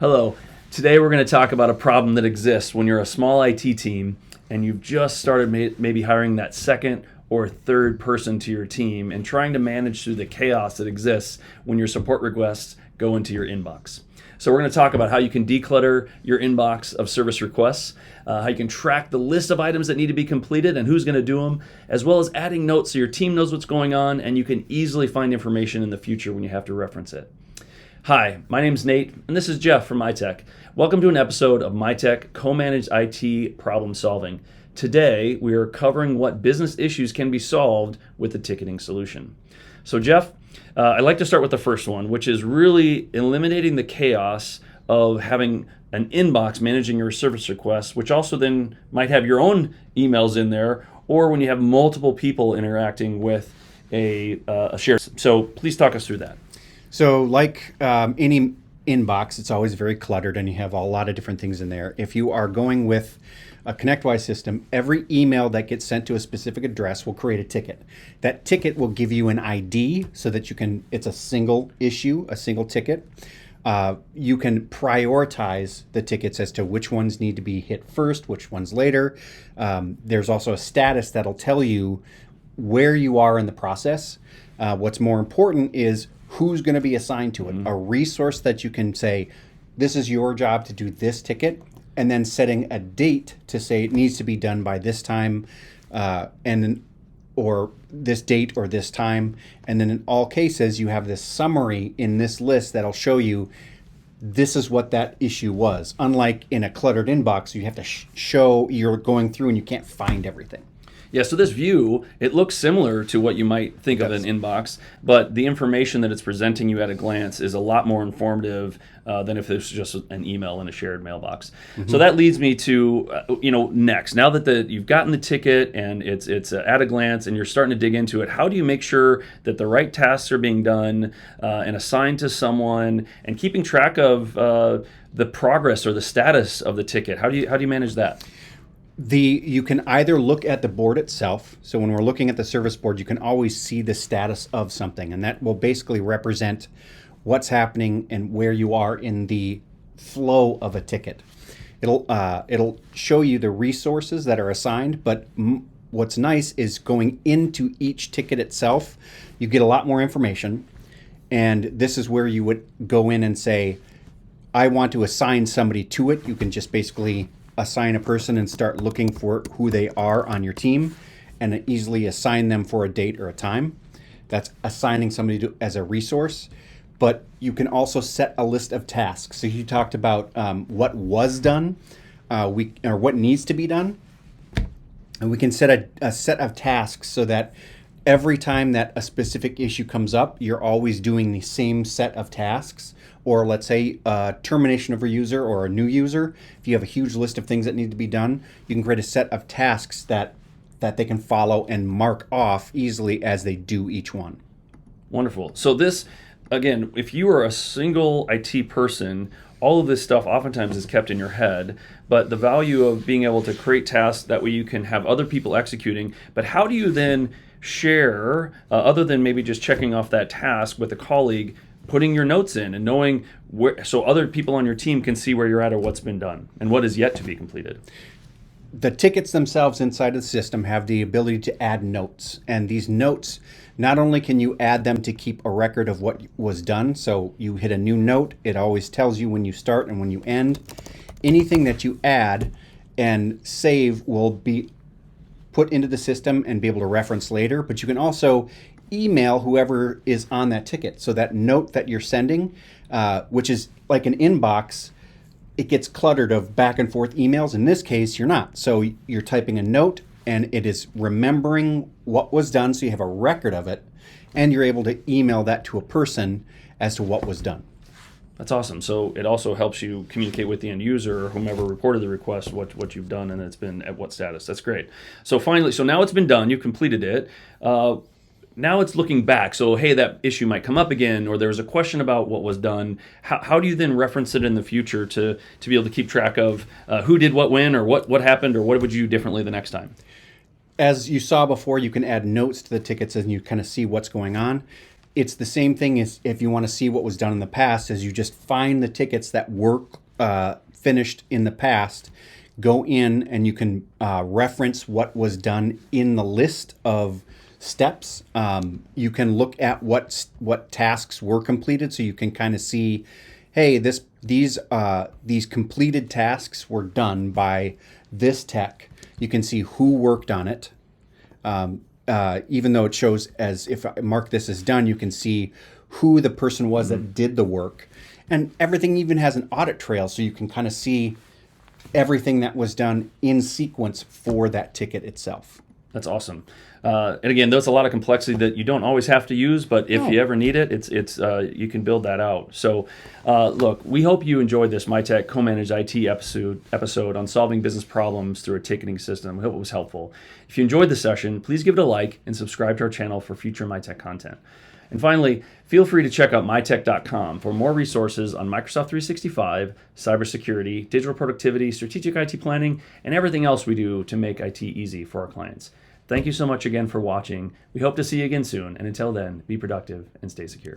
Hello. Today we're going to talk about a problem that exists when you're a small IT team and you've just started maybe hiring that second or third person to your team and trying to manage through the chaos that exists when your support requests go into your inbox. So we're going to talk about how you can declutter your inbox of service requests, how you can track the list of items that need to be completed and who's going to do them, as well as adding notes so your team knows what's going on and you can easily find information in the future when you have to reference it. Hi, my name's Nate, and this is Jeff from MyTech. Welcome to an episode of MyTech Co-Managed IT Problem Solving. Today, we are covering what business issues can be solved with the ticketing solution. So Jeff, I'd like to start with the first one, which is really eliminating the chaos of having an inbox managing your service requests, which also then might have your own emails in there, or when you have multiple people interacting with a shared. So please talk us through that. So like any inbox, it's always very cluttered and you have a lot of different things in there. If you are going with a ConnectWise system, every email that gets sent to a specific address will create a ticket. That ticket will give you an ID so that it's a single issue, a single ticket. You can prioritize the tickets as to which ones need to be hit first, which ones later. There's also a status that'll tell you where you are in the process. What's more important is who's going to be assigned to it. A resource that you can say, this is your job to do this ticket, and then setting a date to say it needs to be done by this time, or this date or this time. And then in all cases, you have this summary in this list that'll show you this is what that issue was. Unlike in a cluttered inbox, you have to show you're going through and you can't find everything. Yeah, so this view, it looks similar to what you might think of an inbox, but the information that it's presenting you at a glance is a lot more informative than if it's just an email in a shared mailbox. So that leads me to, next. Now that you've gotten the ticket and it's at a glance and you're starting to dig into it, how do you make sure that the right tasks are being done and assigned to someone and keeping track of the progress or the status of the ticket? How do you manage that? You can either look at the board itself. So when we're looking at the service board, you can always see the status of something, and that will basically represent what's happening and where you are in the flow of a ticket. It'll show you the resources that are assigned, but what's nice is going into each ticket itself, you get a lot more information, and this is where you would go in and say, I want to assign somebody to it. You can just basically assign a person and start looking for who they are on your team and easily assign them for a date or a time. That's assigning somebody as a resource. But you can also set a list of tasks. So you talked about what was done, or what needs to be done. And we can set a set of tasks so that every time that a specific issue comes up, you're always doing the same set of tasks. Or let's say termination of a user or a new user. If you have a huge list of things that need to be done, you can create a set of tasks that they can follow and mark off easily as they do each one. Wonderful. So this, again, if you are a single IT person, all of this stuff oftentimes is kept in your head, but the value of being able to create tasks, that way you can have other people executing. But how do you then share, other than maybe just checking off that task with a colleague, putting your notes in and knowing where, so other people on your team can see where you're at or what's been done and what is yet to be completed? The tickets themselves inside of the system have the ability to add notes. And these notes, not only can you add them to keep a record of what was done, so you hit a new note, it always tells you when you start and when you end. Anything that you add and save will be put into the system and be able to reference later, but you can also email whoever is on that ticket. So that note that you're sending, which is like an inbox, it gets cluttered of back and forth emails. In this case, you're not. So you're typing a note and it is remembering what was done, so you have a record of it, and you're able to email that to a person as to what was done. That's awesome. So it also helps you communicate with the end user or whomever reported the request, what you've done and it's been at what status. That's great. So finally, so now it's been done, you've completed it. Now it's looking back. So, hey, that issue might come up again, or there's a question about what was done. How do you then reference it in the future to be able to keep track of who did what when, or what happened, or what would you do differently the next time? As you saw before, you can add notes to the tickets and you kind of see what's going on. it's the same thing as if you want to see what was done in the past, as you just find the tickets that were finished in the past, go in and you can reference what was done in the list of steps. You can look at what tasks were completed, so you can kind of see, hey, these completed tasks were done by this tech. You can see who worked on it. Even though it shows as if I mark this as done, you can see who the person was that did the work. And everything even has an audit trail, so you can kind of see everything that was done in sequence for that ticket itself. That's awesome. And again, there's a lot of complexity that you don't always have to use, but if you ever need it, it's you can build that out. So, look, we hope you enjoyed this Mitek Co-Managed IT episode on solving business problems through a ticketing system. We hope it was helpful. If you enjoyed the session, please give it a like and subscribe to our channel for future Mitek content. And finally, feel free to check out mitek.com for more resources on Microsoft 365, cybersecurity, digital productivity, strategic IT planning, and everything else we do to make IT easy for our clients. Thank you so much again for watching. We hope to see you again soon. And until then, be productive and stay secure.